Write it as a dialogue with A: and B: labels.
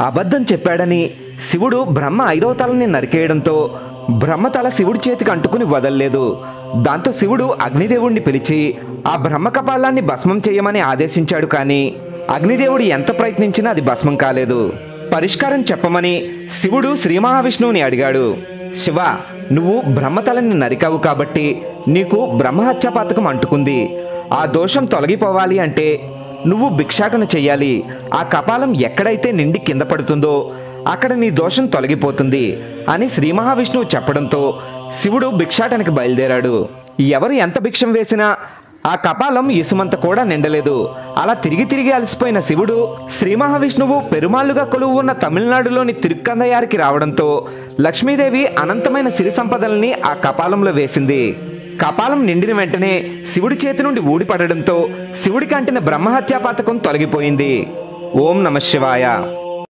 A: అబద్ధం చెప్పాడని శివుడు బ్రహ్మ 5వ తలని నరికేయడంతో బ్రహ్మ తల శివుడి చేతికి అంటుకుని వదల్లేదు. దాంతో శివుడు అగ్నిదేవుణ్ణి పిలిచి ఆ బ్రహ్మ కపాలాన్ని భస్మం చేయమని ఆదేశించాడు. కానీ అగ్నిదేవుడు ఎంత ప్రయత్నించినా అది భస్మం కాలేదు. పరిష్కారం చెప్పమని శివుడు శ్రీ మహావిష్ణువుని అడిగాడు. శివ, నువ్వు బ్రహ్మతలని నరికావు కాబట్టి నీకు బ్రహ్మహత్య పాతకం అంటుకుంది. ఆ దోషం తొలగిపోవాలి అంటే నువ్వు భిక్షాటన చెయ్యాలి. ఆ కపాలం ఎక్కడైతే నిండి కింద పడుతుందో అక్కడ నీ దోషం తొలగిపోతుంది అని శ్రీ మహావిష్ణువు చెప్పడంతో శివుడు భిక్షాటనకి బయలుదేరాడు. ఎవరు ఎంత భిక్షం వేసినా ఆ కపాలం ఇసుమంత కూడా నిండలేదు. అలా తిరిగి తిరిగి అలసిపోయిన శివుడు శ్రీ మహావిష్ణువు పెరుమాళ్ళుగా కొలువు ఉన్న తమిళనాడులోని తిరుక్కందయారికి రావడంతో లక్ష్మీదేవి అనంతమైన సిరి సంపదల్ని ఆ కపాలంలో వేసింది. కపాలం నిండిన వెంటనే శివుడి చేతి నుండి ఊడిపడడంతో శివుడికి అంటిన బ్రహ్మహత్యా పాతకం తొలగిపోయింది. ఓం నమః శివాయ.